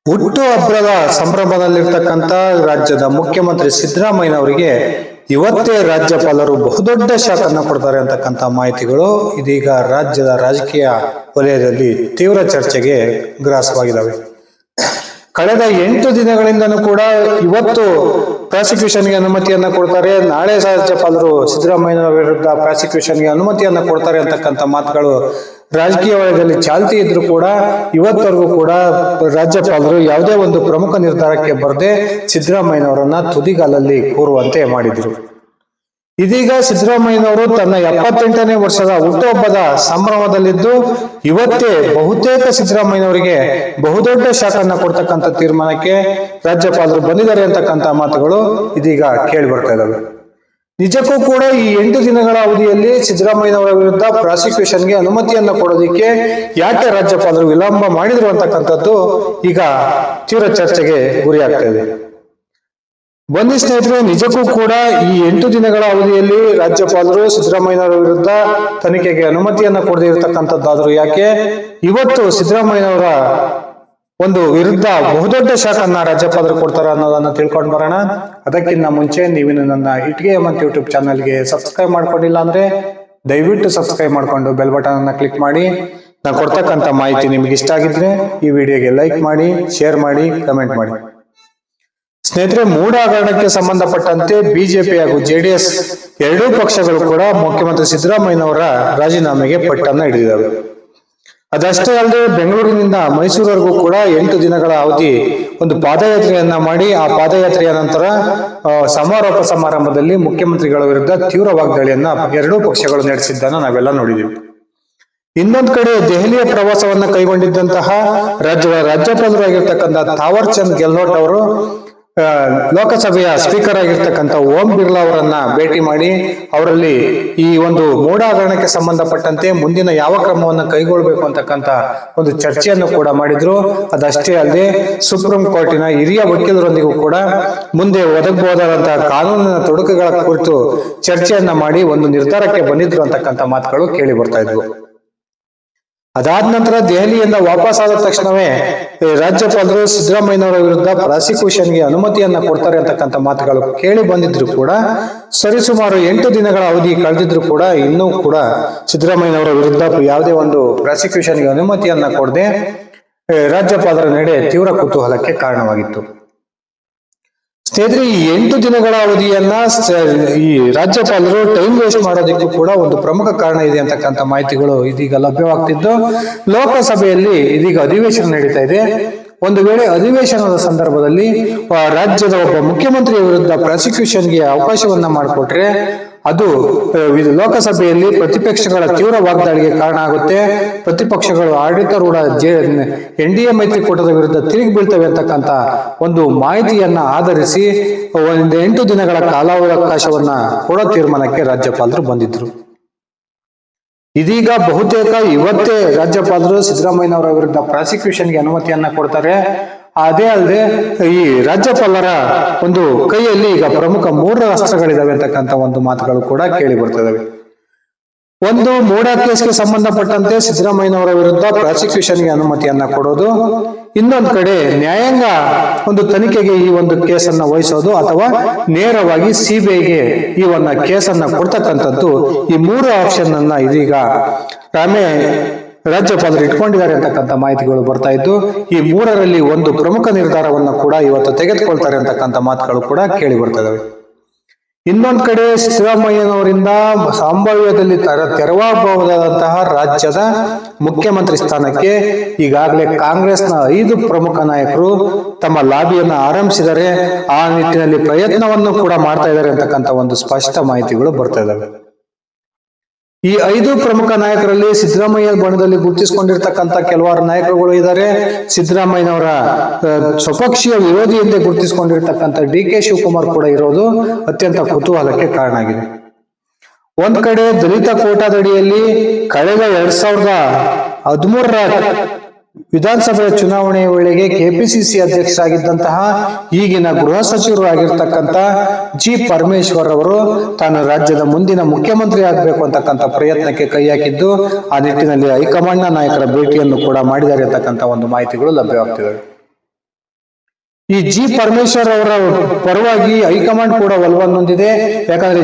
ಹುಟ್ಟು ಹಬ್ಬದ ಸಂಭ್ರಮದಲ್ಲಿರ್ತಕ್ಕಂಥ ರಾಜ್ಯದ ಮುಖ್ಯಮಂತ್ರಿ ಸಿದ್ದರಾಮಯ್ಯನವರಿಗೆ ಇವತ್ತೇ ರಾಜ್ಯಪಾಲರು ಬಹುದೊಡ್ಡ ಶಾಖನ್ನು ಕೊಡ್ತಾರೆ ಅಂತಕ್ಕಂಥ ಮಾಹಿತಿಗಳು ಇದೀಗ ರಾಜ್ಯದ ರಾಜಕೀಯ ವಲಯದಲ್ಲಿ ತೀವ್ರ ಚರ್ಚೆಗೆ ಗ್ರಾಸವಾಗಿದ್ದಾವೆ. ಕಳೆದ 8 ದಿನಗಳಿಂದನೂ ಕೂಡ ಇವತ್ತು ಪ್ರಾಸಿಕ್ಯೂಷನ್ಗೆ ಅನುಮತಿಯನ್ನ ಕೊಡ್ತಾರೆ, ನಾಳೆ ರಾಜ್ಯಪಾಲರು ಸಿದ್ದರಾಮಯ್ಯ ವಿರುದ್ಧ ಪ್ರಾಸಿಕ್ಯೂಷನ್ಗೆ ಅನುಮತಿಯನ್ನ ಕೊಡ್ತಾರೆ ಅಂತಕ್ಕಂಥ ಮಾತುಗಳು ರಾಜಕೀಯ ವಲಯದಲ್ಲಿ ಚಾಲ್ತಿ ಇದ್ರೂ ಕೂಡ ಇವತ್ತವರೆಗೂ ಕೂಡ ರಾಜ್ಯಪಾಲರು ಯಾವುದೇ ಒಂದು ಪ್ರಮುಖ ನಿರ್ಧಾರಕ್ಕೆ ಬರದೆ ಸಿದ್ದರಾಮಯ್ಯನವರನ್ನ ತುದಿಗಾಲಲ್ಲಿ ಕೂರುವಂತೆ ಮಾಡಿದ್ರು. ಇದೀಗ ಸಿದ್ದರಾಮಯ್ಯನವರು ತನ್ನ 78ನೇ ವರ್ಷದ ಹುಟ್ಟುಹಬ್ಬದ ಸಂಭ್ರಮದಲ್ಲಿದ್ದು ಇವತ್ತೇ ಬಹುತೇಕ ಸಿದ್ದರಾಮಯ್ಯನವರಿಗೆ ಬಹುದೊಡ್ಡ ಶಾಖನ್ನ ಕೊಡ್ತಕ್ಕಂಥ ತೀರ್ಮಾನಕ್ಕೆ ರಾಜ್ಯಪಾಲರು ಬಂದಿದ್ದಾರೆ ಅಂತಕ್ಕಂಥ ಮಾತುಗಳು ಇದೀಗ ಕೇಳಿ ಬರ್ತಾ ಇದ್ದಾವೆ. ನಿಜಕ್ಕೂ ಕೂಡ ಈ 8 ದಿನಗಳ ಅವಧಿಯಲ್ಲಿ ಸಿದ್ದರಾಮಯ್ಯನವರ ವಿರುದ್ಧ ಪ್ರಾಸಿಕ್ಯೂಷನ್ಗೆ ಅನುಮತಿಯನ್ನ ಕೊಡೋದಿಕ್ಕೆ ಯಾಕೆ ರಾಜ್ಯಪಾಲರು ವಿಳಂಬ ಮಾಡಿದ್ರು ಅಂತಕ್ಕಂಥದ್ದು ಈಗ ತೀವ್ರ ಚರ್ಚೆಗೆ ಗುರಿಯಾಗ್ತಾ ಇದೆ. ಬನ್ನಿ ಸ್ನೇಹಿತರೆ, ನಿಜಕ್ಕೂ ಕೂಡ ಈ 8 ದಿನಗಳ ಅವಧಿಯಲ್ಲಿ ರಾಜ್ಯಪಾಲರು ಸಿದ್ದರಾಮಯ್ಯನವರ ವಿರುದ್ಧ ತನಿಖೆಗೆ ಅನುಮತಿಯನ್ನ ಕೊಡದೇ ಇರತಕ್ಕಂಥದ್ದಾದ್ರೂ ಯಾಕೆ ಇವತ್ತು ಸಿದ್ದರಾಮಯ್ಯನವರ ಒಂದು ವಿರುದ್ಧ ಬಹುದೊಡ್ಡ ಶಾಖನ್ನ ರಾಜ್ಯಪಾಲರು ಕೊಡ್ತಾರೆ ಅನ್ನೋದನ್ನ ತಿಳ್ಕೊಂಡು ಬರೋಣ. ಅದಕ್ಕಿಂತ ಮುಂಚೆ ನೀವಿನ್ನು ನನ್ನ ಇಟ್ಗೆ ಹೇಮಂತ್ ಯೂಟ್ಯೂಬ್ ಚಾನಲ್ಗೆ ಸಬ್ಸ್ಕ್ರೈಬ್ ಮಾಡ್ಕೊಂಡಿಲ್ಲ ಅಂದ್ರೆ ದಯವಿಟ್ಟು ಸಬ್ಸ್ಕ್ರೈಬ್ ಮಾಡ್ಕೊಂಡು ಬೆಲ್ ಬಟನ್ ಅನ್ನ ಕ್ಲಿಕ್ ಮಾಡಿ. ನಾನು ಕೊಡ್ತಕ್ಕಂಥ ಮಾಹಿತಿ ನಿಮ್ಗೆ ಇಷ್ಟ ಆಗಿದ್ರೆ ಈ ವಿಡಿಯೋಗೆ ಲೈಕ್ ಮಾಡಿ, ಶೇರ್ ಮಾಡಿ, ಕಮೆಂಟ್ ಮಾಡಿ. ಸ್ನೇಹಿತರೆ, ಮೂಢ ಹಗರಣಕ್ಕೆ ಸಂಬಂಧಪಟ್ಟಂತೆ ಬಿಜೆಪಿ ಹಾಗೂ ಜೆಡಿಎಸ್ ಎರಡೂ ಪಕ್ಷಗಳು ಕೂಡ ಮುಖ್ಯಮಂತ್ರಿ ಸಿದ್ದರಾಮಯ್ಯನವರ ರಾಜೀನಾಮೆಗೆ ಪಟ್ಟನ್ನ ಹಿಡಿದಿದ್ದಾವೆ. ಅದಷ್ಟೇ ಅಲ್ಲದೆ ಬೆಂಗಳೂರಿನಿಂದ ಮೈಸೂರಿವರೆಗೂ ಕೂಡ 8 ದಿನಗಳ ಅವಧಿ ಒಂದು ಪಾದಯಾತ್ರೆಯನ್ನ ಮಾಡಿ ಆ ಪಾದಯಾತ್ರೆಯ ನಂತರ ಸಮಾರೋಪ ಸಮಾರಂಭದಲ್ಲಿ ಮುಖ್ಯಮಂತ್ರಿಗಳ ವಿರುದ್ಧ ತೀವ್ರ ವಾಗ್ದಾಳಿಯನ್ನ ಎರಡೂ ಪಕ್ಷಗಳು ನಡೆಸಿದ್ದನ್ನ ನಾವೆಲ್ಲ ನೋಡಿದೀವಿ. ಇನ್ನೊಂದು ಕಡೆ ದೆಹಲಿಯ ಪ್ರವಾಸವನ್ನ ಕೈಗೊಂಡಿದ್ದಂತಹ ರಾಜ್ಯದ ರಾಜ್ಯಪಾಲರು ಆಗಿರ್ತಕ್ಕಂಥ ಥಾವರ್ ಚಂದ್ ಗೆಹ್ಲೋಟ್ ಅವರು ಲೋಕಸಭೆಯ ಸ್ಪೀಕರ್ ಆಗಿರ್ತಕ್ಕಂಥ ಓಂ ಬಿರ್ಲಾ ಅವರನ್ನ ಭೇಟಿ ಮಾಡಿ ಅವರಲ್ಲಿ ಈ ಒಂದು ಮೂಢ ಹಗರಣಕ್ಕೆ ಸಂಬಂಧಪಟ್ಟಂತೆ ಮುಂದಿನ ಯಾವ ಕ್ರಮವನ್ನು ಕೈಗೊಳ್ಳಬೇಕು ಅಂತಕ್ಕಂಥ ಒಂದು ಚರ್ಚೆಯನ್ನು ಕೂಡ ಮಾಡಿದ್ರು. ಅದಷ್ಟೇ ಅಲ್ಲದೆ ಸುಪ್ರೀಂ ಕೋರ್ಟಿನ ಹಿರಿಯ ವಕೀಲರೊಂದಿಗೂ ಕೂಡ ಮುಂದೆ ಒದಗಬಹುದಾದಂತಹ ಕಾನೂನಿನ ತೊಡಕುಗಳ ಕುರಿತು ಚರ್ಚೆಯನ್ನ ಮಾಡಿ ಒಂದು ನಿರ್ಧಾರಕ್ಕೆ ಬಂದಿದ್ರು ಅಂತಕ್ಕಂಥ ಮಾತುಗಳು ಕೇಳಿ ಬರ್ತಾ ಇದ್ವು. ಅದಾದ ನಂತರ ದೆಹಲಿಯಿಂದ ವಾಪಸ್ ಆದ ತಕ್ಷಣವೇ ರಾಜ್ಯಪಾಲರು ಸಿದ್ದರಾಮಯ್ಯನವರ ವಿರುದ್ಧ ಪ್ರಾಸಿಕ್ಯೂಷನ್ಗೆ ಅನುಮತಿಯನ್ನ ಕೊಡ್ತಾರೆ ಅಂತಕ್ಕಂಥ ಮಾತುಗಳು ಕೇಳಿ ಬಂದಿದ್ರು ಕೂಡ ಸರಿಸುಮಾರು 8 ದಿನಗಳ ಅವಧಿ ಕಳೆದಿದ್ರು ಕೂಡ ಇನ್ನೂ ಕೂಡ ಸಿದ್ದರಾಮಯ್ಯನವರ ವಿರುದ್ಧ ಯಾವುದೇ ಒಂದು ಪ್ರಾಸಿಕ್ಯೂಷನ್ಗೆ ಅನುಮತಿಯನ್ನ ಕೊಡದೆ ರಾಜ್ಯಪಾಲರ ನಡೆ ತೀವ್ರ ಕುತೂಹಲಕ್ಕೆ ಕಾರಣವಾಗಿತ್ತು. ಸ್ನೇಹಿತರೆ, ಈ 8 ದಿನಗಳ ಅವಧಿಯನ್ನ ಈ ರಾಜ್ಯಪಾಲರು ಟೈಮ್ ವೇಸ್ಟ್ ಮಾಡೋದಕ್ಕೂ ಕೂಡ ಒಂದು ಪ್ರಮುಖ ಕಾರಣ ಇದೆ ಅಂತಕ್ಕಂಥ ಮಾಹಿತಿಗಳು ಇದೀಗ ಲಭ್ಯವಾಗ್ತಿದ್ದು ಲೋಕಸಭೆಯಲ್ಲಿ ಇದೀಗ ಅಧಿವೇಶನ ನಡೀತಾ ಇದೆ. ಒಂದು ವೇಳೆ ಅಧಿವೇಶನದ ಸಂದರ್ಭದಲ್ಲಿ ರಾಜ್ಯದ ಒಬ್ಬ ಮುಖ್ಯಮಂತ್ರಿಯ ವಿರುದ್ಧ ಪ್ರಾಸಿಕ್ಯೂಷನ್ಗೆ ಅವಕಾಶವನ್ನ ಮಾಡಿಕೊಟ್ರೆ ಅದು ಲೋಕಸಭೆಯಲ್ಲಿ ಪ್ರತಿಪಕ್ಷಗಳ ತೀವ್ರ ವಾಗ್ದಾಳಿಗೆ ಕಾರಣ ಆಗುತ್ತೆ. ಪ್ರತಿಪಕ್ಷಗಳು ಆಡಳಿತಾರೂಢ NDA ಮೈತ್ರಿಕೂಟದ ವಿರುದ್ಧ ತಿರುಗಿ ಬೀಳ್ತವೆ ಅಂತಕ್ಕಂಥ ಒಂದು ಮಾಹಿತಿಯನ್ನ ಆಧರಿಸಿ 8 ದಿನಗಳ ಕಾಲಾವಕಾಶವನ್ನ ಕೊಡೋ ತೀರ್ಮಾನಕ್ಕೆ ರಾಜ್ಯಪಾಲರು ಬಂದಿದ್ರು. ಇದೀಗ ಬಹುತೇಕ ಇವತ್ತೇ ರಾಜ್ಯಪಾಲರು ಸಿದ್ದರಾಮಯ್ಯನವರ ವಿರುದ್ಧ ಪ್ರಾಸಿಕ್ಯೂಷನ್ಗೆ ಅನುಮತಿಯನ್ನ ಕೊಡ್ತಾರೆ. ಅದೇ ಅಲ್ಲದೆ ಈ ರಾಜ್ಯಪಾಲರ ಒಂದು ಕೈಯಲ್ಲಿ ಈಗ ಪ್ರಮುಖ 3 ಅಸ್ತ್ರಗಳಿದಾವೆ ಅಂತಕ್ಕಂಥ ಒಂದು ಮಾತುಗಳು ಕೂಡ ಕೇಳಿ ಬರ್ತದವೆ. ಒಂದು, ಮೂಢ ಕೇಸ್ಗೆ ಸಂಬಂಧಪಟ್ಟಂತೆ ಸಿದ್ದರಾಮಯ್ಯನವರ ವಿರುದ್ಧ ಪ್ರಾಸಿಕ್ಯೂಷನ್ಗೆ ಅನುಮತಿಯನ್ನ ಕೊಡೋದು. ಇನ್ನೊಂದು ಕಡೆ ನ್ಯಾಯಾಂಗ ಒಂದು ತನಿಖೆಗೆ ಈ ಒಂದು ಕೇಸನ್ನ ವಹಿಸೋದು ಅಥವಾ ನೇರವಾಗಿ CBIಗೆ ಈ ಒಂದು ಕೇಸನ್ನ ಕೊಡ್ತಕ್ಕಂಥದ್ದು. ಈ 3 ಆಪ್ಷನ್ ಅನ್ನ ಇದೀಗ ರಾಜ್ಯಪಾಲರು ಇಟ್ಕೊಂಡಿದ್ದಾರೆ ಅಂತಕ್ಕಂಥ ಮಾಹಿತಿಗಳು ಬರ್ತಾ ಇದ್ದು ಈ 3ರಲ್ಲಿ ಒಂದು ಪ್ರಮುಖ ನಿರ್ಧಾರವನ್ನು ಕೂಡ ಇವತ್ತು ತೆಗೆದುಕೊಳ್ತಾರೆ ಅಂತಕ್ಕಂಥ ಮಾತುಗಳು ಕೂಡ ಕೇಳಿ ಬರ್ತಾ ಇದಾವೆ. ಇನ್ನೊಂದು ಕಡೆ ಸಿದ್ದರಾಮಯ್ಯನವರಿಂದ ಸಂಭಾವ್ಯದಲ್ಲಿ ತೆರವಾಗಬಹುದಾದಂತಹ ರಾಜ್ಯದ ಮುಖ್ಯಮಂತ್ರಿ ಸ್ಥಾನಕ್ಕೆ ಈಗಾಗಲೇ ಕಾಂಗ್ರೆಸ್ನ 5 ಪ್ರಮುಖ ನಾಯಕರು ತಮ್ಮ ಲಾಬಿಯನ್ನ ಆರಂಭಿಸಿದರೆ ಆ ನಿಟ್ಟಿನಲ್ಲಿ ಪ್ರಯತ್ನವನ್ನು ಕೂಡ ಮಾಡ್ತಾ ಇದ್ದಾರೆ ಅಂತಕ್ಕಂಥ ಒಂದು ಸ್ಪಷ್ಟ ಮಾಹಿತಿಗಳು ಬರ್ತಾ ಇದಾವೆ. ಈ 5 ಪ್ರಮುಖ ನಾಯಕರಲ್ಲಿ ಸಿದ್ದರಾಮಯ್ಯ ಬಣದಲ್ಲಿ ಗುರುತಿಸಿಕೊಂಡಿರ್ತಕ್ಕಂಥ ಕೆಲವಾರು ನಾಯಕರುಗಳು ಇದ್ದಾರೆ. ಸಿದ್ದರಾಮಯ್ಯನವರ ಸ್ವಪಕ್ಷೀಯ ವಿರೋಧಿ ಎಂದೇ ಗುರುತಿಸಿಕೊಂಡಿರ್ತಕ್ಕಂಥ DK ಶಿವಕುಮಾರ್ ಕೂಡ ಇರೋದು ಅತ್ಯಂತ ಕುತೂಹಲಕ್ಕೆ ಕಾರಣ ಆಗಿದೆ. ಒಂದ್ ಕಡೆ ದಲಿತ ಕೋಟಾದಡಿಯಲ್ಲಿ ಕಳೆದ 2013ರ ವಿಧಾನಸಭೆ ಚುನಾವಣೆಯ ವೇಳೆಗೆ KPCC ಅಧ್ಯಕ್ಷರಾಗಿದ್ದಂತಹ ಈಗಿನ ಗೃಹ ಸಚಿವರು ಆಗಿರ್ತಕ್ಕಂಥ G. ಪರಮೇಶ್ವರ್ ಅವರು ತಾನು ರಾಜ್ಯದ ಮುಂದಿನ ಮುಖ್ಯಮಂತ್ರಿ ಆಗಬೇಕು ಅಂತಕ್ಕಂಥ ಪ್ರಯತ್ನಕ್ಕೆ ಕೈ ಹಾಕಿದ್ದು ಆ ನಿಟ್ಟಿನಲ್ಲಿ ಹೈಕಮಾಂಡ್ನ ನಾಯಕರ ಭೇಟಿಯನ್ನು ಕೂಡ ಮಾಡಿದ್ದಾರೆ ಅಂತಕ್ಕಂಥ ಒಂದು ಮಾಹಿತಿಗಳು ಲಭ್ಯವಾಗ್ತಿವೆ. ಈ ಜಿ ಪರಮೇಶ್ವರ್ ಅವರ ಪರವಾಗಿ ಹೈಕಮಾಂಡ್ ಕೂಡ ಒಲವನ್ನು ಹೊಂದಿದೆ. ಯಾಕಂದ್ರೆ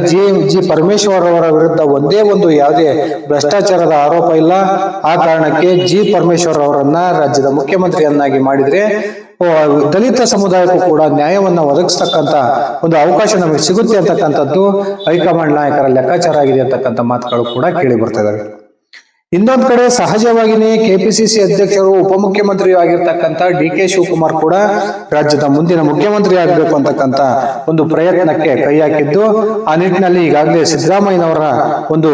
ಜಿ ಪರಮೇಶ್ವರ್ ಅವರ ವಿರುದ್ಧ ಒಂದೇ ಒಂದು ಯಾವುದೇ ಭ್ರಷ್ಟಾಚಾರದ ಆರೋಪ ಇಲ್ಲ. ಆ ಕಾರಣಕ್ಕೆ ಜಿ ಪರಮೇಶ್ವರ್ ಅವರನ್ನ ರಾಜ್ಯದ ಮುಖ್ಯಮಂತ್ರಿಯನ್ನಾಗಿ ಮಾಡಿದ್ರೆ ದಲಿತ ಸಮುದಾಯಕ್ಕೂ ಕೂಡ ನ್ಯಾಯವನ್ನ ಒದಗಿಸ್ತಕ್ಕಂತ ಒಂದು ಅವಕಾಶ ನಮಗೆ ಸಿಗುತ್ತೆ ಅಂತಕ್ಕಂಥದ್ದು ಹೈಕಮಾಂಡ್ ನಾಯಕರ ಲೆಕ್ಕಾಚಾರ ಆಗಿದೆ ಅಂತಕ್ಕಂಥ ಮಾತುಗಳು ಕೂಡ ಕೇಳಿ ಬರ್ತಾ ಇದಾವೆ. ಇನ್ನೊಂದ್ ಕಡೆ ಸಹಜವಾಗಿಯೇ ಕೆಪಿಸಿಸಿ ಅಧ್ಯಕ್ಷರು ಉಪಮುಖ್ಯಮಂತ್ರಿ ಆಗಿರ್ತಕ್ಕಂಥ ಡಿ.ಕೆ. ಶಿವಕುಮಾರ್ ಕೂಡ ರಾಜ್ಯದ ಮುಂದಿನ ಮುಖ್ಯಮಂತ್ರಿ ಆಗಬೇಕು ಅಂತಕ್ಕಂಥ ಒಂದು ಪ್ರಯತ್ನಕ್ಕೆ ಕೈ ಹಾಕಿದ್ದು, ಆ ನಿಟ್ಟಿನಲ್ಲಿ ಈಗಾಗಲೇ ಸಿದ್ದರಾಮಯ್ಯನವರ ಒಂದು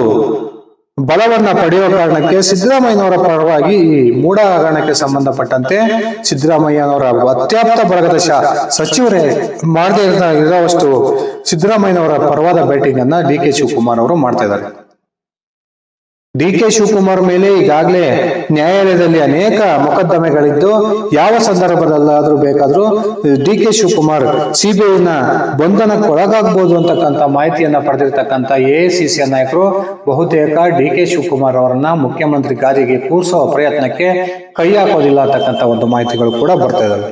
ಬಲವನ್ನ ಪಡೆಯುವ ಕಾರಣಕ್ಕೆ ಸಿದ್ದರಾಮಯ್ಯನವರ ಪರವಾಗಿ ಈ ಮೂಢ ಹಗರಣಕ್ಕೆ ಸಂಬಂಧಪಟ್ಟಂತೆ ಸಿದ್ದರಾಮಯ್ಯನವರ ಅತ್ಯಾಪ್ತ ಬಳಗದ ಸಚಿವರೇ ಮಾಡದೇ ಇರುವಷ್ಟು ಸಿದ್ದರಾಮಯ್ಯನವರ ಪರವಾದ ಬ್ಯಾಟಿಂಗ್ ಅನ್ನ ಡಿ.ಕೆ. ಶಿವಕುಮಾರ್ ಅವರು ಮಾಡ್ತಾ ಇದ್ದಾರೆ. ಡಿ.ಕೆ. ಶಿವಕುಮಾರ್ ಮೇಲೆ ಈಗಾಗಲೇ ನ್ಯಾಯಾಲಯದಲ್ಲಿ ಅನೇಕ ಮೊಕದ್ದಮೆಗಳಿದ್ದು, ಯಾವ ಸಂದರ್ಭದಲ್ಲಾದ್ರೂ ಬೇಕಾದ್ರೂ ಡಿ.ಕೆ. ಶಿವಕುಮಾರ್ ಸಿಬಿಐನ ಬಂಧನಕ್ಕೆ ಒಳಗಾಗಬಹುದು ಅಂತಕ್ಕಂಥ ಮಾಹಿತಿಯನ್ನ ಪಡೆದಿರ್ತಕ್ಕಂಥ ಎಐಸಿಸಿಯ ನಾಯಕರು ಬಹುತೇಕ ಡಿ.ಕೆ. ಶಿವಕುಮಾರ್ ಅವರನ್ನ ಮುಖ್ಯಮಂತ್ರಿ ಗಾದಿಗೆ ಕೂರಿಸುವ ಪ್ರಯತ್ನಕ್ಕೆ ಕೈ ಹಾಕೋದಿಲ್ಲ ಅಂತಕ್ಕಂಥ ಒಂದು ಮಾಹಿತಿಗಳು ಕೂಡ ಬರ್ತಾ ಇದಾವೆ.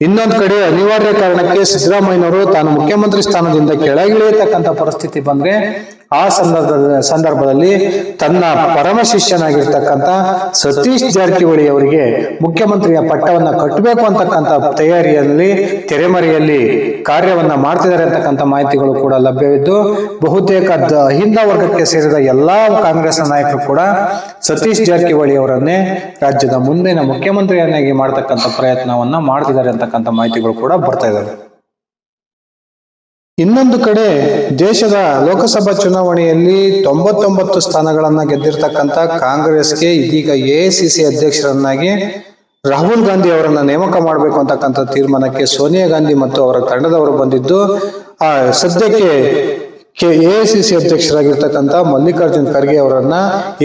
ಇನ್ನೊಂದ್ ಕಡೆ ಅನಿವಾರ್ಯ ಕಾರಣಕ್ಕೆ ಸಿದ್ದರಾಮಯ್ಯನವರು ತಾನು ಮುಖ್ಯಮಂತ್ರಿ ಸ್ಥಾನದಿಂದ ಕೆಳಗಿಳಿಯತಕ್ಕಂಥ ಪರಿಸ್ಥಿತಿ ಬಂದ್ರೆ ಆ ಸಂದರ್ಭದಲ್ಲಿ ತನ್ನ ಪರಮ ಶಿಷ್ಯನಾಗಿರ್ತಕ್ಕಂಥ ಸತೀಶ್ ಜಾರಕಿಹೊಳಿ ಅವರಿಗೆ ಮುಖ್ಯಮಂತ್ರಿಯ ಪಟ್ಟವನ್ನ ಕಟ್ಟಬೇಕು ಅಂತಕ್ಕಂಥ ತಯಾರಿಯಲ್ಲಿ ತೆರೆಮರೆಯಲ್ಲಿ ಕಾರ್ಯವನ್ನ ಮಾಡ್ತಿದ್ದಾರೆ ಅಂತಕ್ಕಂಥ ಮಾಹಿತಿಗಳು ಕೂಡ ಲಭ್ಯವಿದ್ದು, ಬಹುತೇಕ ಅಹಿಂದ ವರ್ಗಕ್ಕೆ ಸೇರಿದ ಎಲ್ಲಾ ಕಾಂಗ್ರೆಸ್ನ ನಾಯಕರು ಕೂಡ ಸತೀಶ್ ಜಾರಕಿಹೊಳಿ ಅವರನ್ನೇ ರಾಜ್ಯದ ಮುಂದಿನ ಮುಖ್ಯಮಂತ್ರಿಯನ್ನಾಗಿ ಮಾಡತಕ್ಕಂಥ ಪ್ರಯತ್ನವನ್ನ ಮಾಡ್ತಿದ್ದಾರೆ ಅಂತಕ್ಕಂಥ ಮಾಹಿತಿಗಳು ಕೂಡ ಬರ್ತಾ ಇದಾವೆ. ಇನ್ನೊಂದು ಕಡೆ ದೇಶದ ಲೋಕಸಭಾ ಚುನಾವಣೆಯಲ್ಲಿ 99 ಸ್ಥಾನಗಳನ್ನ ಗೆದ್ದಿರ್ತಕ್ಕಂಥ ಕಾಂಗ್ರೆಸ್ಗೆ ಇದೀಗ ಎಐಸಿಸಿ ಅಧ್ಯಕ್ಷರನ್ನಾಗಿ ರಾಹುಲ್ ಗಾಂಧಿ ಅವರನ್ನ ನೇಮಕ ಮಾಡಬೇಕು ಅಂತಕ್ಕಂಥ ತೀರ್ಮಾನಕ್ಕೆ ಸೋನಿಯಾ ಗಾಂಧಿ ಮತ್ತು ಅವರ ತಂಡದವರು ಬಂದಿದ್ದು, ಸದ್ಯಕ್ಕೆ ಎಐಸಿಸಿ ಅಧ್ಯಕ್ಷರಾಗಿರ್ತಕ್ಕಂಥ ಮಲ್ಲಿಕಾರ್ಜುನ್ ಖರ್ಗೆ ಅವರನ್ನ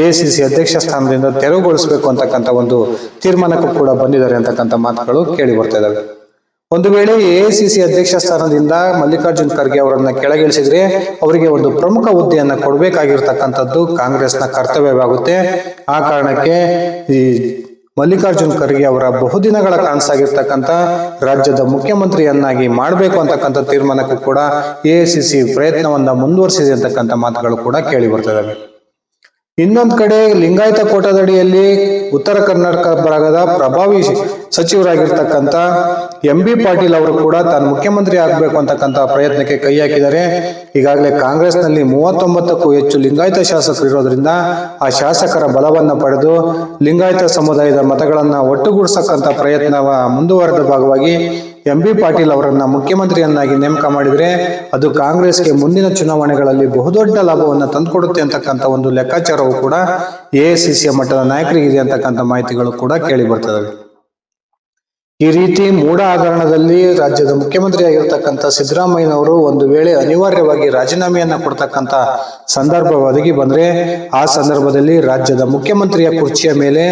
ಎಐಸಿಸಿ ಅಧ್ಯಕ್ಷ ಸ್ಥಾನದಿಂದ ತೆರವುಗೊಳಿಸಬೇಕು ಅಂತಕ್ಕಂಥ ಒಂದು ತೀರ್ಮಾನಕ್ಕೂ ಕೂಡ ಬಂದಿದ್ದಾರೆ ಅಂತಕ್ಕಂಥ ಮಾತುಗಳು ಕೇಳಿ ಬರ್ತಾ ಇದಾವೆ. ಒಂದು ವೇಳೆ ಎಐಸಿಸಿ ಅಧ್ಯಕ್ಷ ಸ್ಥಾನದಿಂದ ಮಲ್ಲಿಕಾರ್ಜುನ್ ಖರ್ಗೆ ಅವರನ್ನ ಕೆಳಗಿಳಿಸಿದ್ರೆ ಅವರಿಗೆ ಒಂದು ಪ್ರಮುಖ ಹುದ್ದೆಯನ್ನ ಕೊಡಬೇಕಾಗಿರ್ತಕ್ಕಂಥದ್ದು ಕಾಂಗ್ರೆಸ್ನ ಕರ್ತವ್ಯವಾಗುತ್ತೆ. ಆ ಕಾರಣಕ್ಕೆ ಈ ಮಲ್ಲಿಕಾರ್ಜುನ್ ಖರ್ಗೆ ಅವರ ಬಹುದಿನಗಳ ಕನಸಾಗಿರ್ತಕ್ಕಂಥ ರಾಜ್ಯದ ಮುಖ್ಯಮಂತ್ರಿಯನ್ನಾಗಿ ಮಾಡಬೇಕು ಅಂತಕ್ಕಂಥ ತೀರ್ಮಾನಕ್ಕೂ ಕೂಡ ಎಐಸಿಸಿ ಪ್ರಯತ್ನವನ್ನ ಮುಂದುವರಿಸಿದೆ ಅಂತಕ್ಕಂಥ ಮಾತುಗಳು ಕೂಡ ಕೇಳಿ ಬರ್ತವೆ. ಇನ್ನೊಂದ್ ಕಡೆ ಲಿಂಗಾಯತ ಕೋಟಾದಡಿಯಲ್ಲಿ ಉತ್ತರ ಕರ್ನಾಟಕ ಭಾಗದ ಪ್ರಭಾವಿ ಸಚಿವರಾಗಿರ್ತಕ್ಕಂಥ ಎಂ.ಬಿ. ಪಾಟೀಲ್ ಅವರು ಕೂಡ ತಾನು ಮುಖ್ಯಮಂತ್ರಿ ಆಗಬೇಕು ಅಂತಕ್ಕಂಥ ಪ್ರಯತ್ನಕ್ಕೆ ಕೈ ಹಾಕಿದ್ದಾರೆ. ಈಗಾಗಲೇ ಕಾಂಗ್ರೆಸ್ನಲ್ಲಿ 39ಕ್ಕೂ ಹೆಚ್ಚು ಲಿಂಗಾಯತ ಶಾಸಕರು ಇರೋದ್ರಿಂದ ಆ ಶಾಸಕರ ಬಲವನ್ನ ಪಡೆದು ಲಿಂಗಾಯತ ಸಮುದಾಯದ ಮತಗಳನ್ನ ಒಟ್ಟುಗೂಡಿಸತಕ್ಕಂಥ ಪ್ರಯತ್ನ ಮುಂದುವರೆದ ಭಾಗವಾಗಿ ಎಂ.ಬಿ. ಪಾಟೀಲ್ ಅವರನ್ನ ಮುಖ್ಯಮಂತ್ರಿಯನ್ನಾಗಿ ನೇಮಕ ಮಾಡಿದ್ರೆ ಅದು ಕಾಂಗ್ರೆಸ್ಗೆ ಮುಂದಿನ ಚುನಾವಣೆಗಳಲ್ಲಿ ಬಹುದೊಡ್ಡ ಲಾಭವನ್ನು ತಂದುಕೊಡುತ್ತೆ ಅಂತಕ್ಕಂಥ ಒಂದು ಲೆಕ್ಕಾಚಾರವು ಕೂಡ ಎಐಸಿಸಿಯ ಮಟ್ಟದ ನಾಯಕರಿಗಿದೆ ಅಂತಕ್ಕಂಥ ಮಾಹಿತಿಗಳು ಕೂಡ ಕೇಳಿ ಬರ್ತವೆ. ಈ ರೀತಿ ಮೂಢ ಹಗರಣದಲ್ಲಿ ರಾಜ್ಯದ ಮುಖ್ಯಮಂತ್ರಿ ಆಗಿರ್ತಕ್ಕಂಥ ಸಿದ್ದರಾಮಯ್ಯನವರು ಒಂದು ವೇಳೆ ಅನಿವಾರ್ಯವಾಗಿ ರಾಜೀನಾಮೆಯನ್ನ ಕೊಡ್ತಕ್ಕಂಥ ಸಂದರ್ಭ ಒದಗಿ ಬಂದ್ರೆ ಆ ಸಂದರ್ಭದಲ್ಲಿ ರಾಜ್ಯದ ಮುಖ್ಯಮಂತ್ರಿಯ ಕುರ್ಚಿಯ ಮೇಲೆ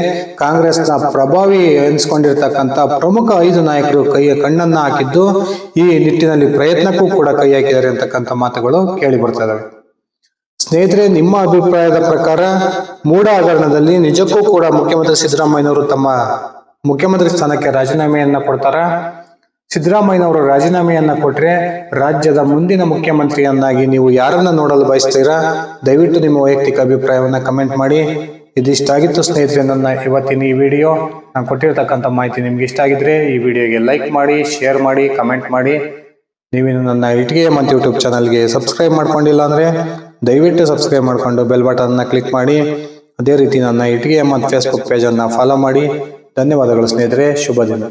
ಕಾಂಗ್ರೆಸ್ನ ಪ್ರಭಾವಿ ಎನಿಸಿಕೊಂಡಿರ್ತಕ್ಕಂಥ ಪ್ರಮುಖ 5 ನಾಯಕರು ಕಣ್ಣನ್ನ ಹಾಕಿದ್ದು, ಈ ನಿಟ್ಟಿನಲ್ಲಿ ಪ್ರಯತ್ನಕ್ಕೂ ಕೂಡ ಕೈ ಹಾಕಿದ್ದಾರೆ ಅಂತಕ್ಕಂಥ ಮಾತುಗಳು ಕೇಳಿ ಬರ್ತಾ ಇದಾವೆ. ಸ್ನೇಹಿತರೆ, ನಿಮ್ಮ ಅಭಿಪ್ರಾಯದ ಪ್ರಕಾರ ಮೂಢ ಹಗರಣದಲ್ಲಿ ನಿಜಕ್ಕೂ ಕೂಡ ಮುಖ್ಯಮಂತ್ರಿ ಸಿದ್ದರಾಮಯ್ಯನವರು ತಮ್ಮ ಮುಖ್ಯಮಂತ್ರಿ ಸ್ಥಾನಕ್ಕೆ ರಾಜೀನಾಮೆಯನ್ನ ಕೊಡ್ತಾರ? ಸಿದ್ದರಾಮಯ್ಯನವರು ರಾಜೀನಾಮೆಯನ್ನ ಕೊಟ್ರೆ ರಾಜ್ಯದ ಮುಂದಿನ ಮುಖ್ಯಮಂತ್ರಿಯನ್ನಾಗಿ ನೀವು ಯಾರನ್ನ ನೋಡಲು ಬಯಸ್ತೀರಾ? ದಯವಿಟ್ಟು ನಿಮ್ಮ ವೈಯಕ್ತಿಕ ಅಭಿಪ್ರಾಯವನ್ನ ಕಮೆಂಟ್ ಮಾಡಿ. ಇದಿಷ್ಟ ಆಗಿತ್ತು ಸ್ನೇಹಿತರೆ ನನ್ನ ಇವತ್ತಿನ ಈ ವಿಡಿಯೋ. ನಾನು ಕೊಟ್ಟಿರ್ತಕ್ಕಂಥ ಮಾಹಿತಿ ನಿಮ್ಗೆ ಇಷ್ಟ ಆಗಿದ್ರೆ ಈ ವಿಡಿಯೋಗೆ ಲೈಕ್ ಮಾಡಿ, ಶೇರ್ ಮಾಡಿ, ಕಮೆಂಟ್ ಮಾಡಿ. ನೀವಿನ್ನು ನನ್ನ ಇಟ್ಟಿಗೆ ಮತ್ತು ಯೂಟ್ಯೂಬ್ ಚಾನಲ್ಗೆ ಸಬ್ಸ್ಕ್ರೈಬ್ ಮಾಡ್ಕೊಂಡಿಲ್ಲ ಅಂದ್ರೆ ದಯವಿಟ್ಟು ಸಬ್ಸ್ಕ್ರೈಬ್ ಮಾಡ್ಕೊಂಡು ಬೆಲ್ ಬಟನ್ನ ಕ್ಲಿಕ್ ಮಾಡಿ. ಅದೇ ರೀತಿ ನನ್ನ ಇಟ್ಟಿಗೆ ಮತ್ತು ಫೇಸ್ಬುಕ್ ಪೇಜನ್ನು ಫಾಲೋ ಮಾಡಿ. ಧನ್ಯವಾದಗಳು ಸ್ನೇಹಿತರೆ, ಶುಭ ದಿನ.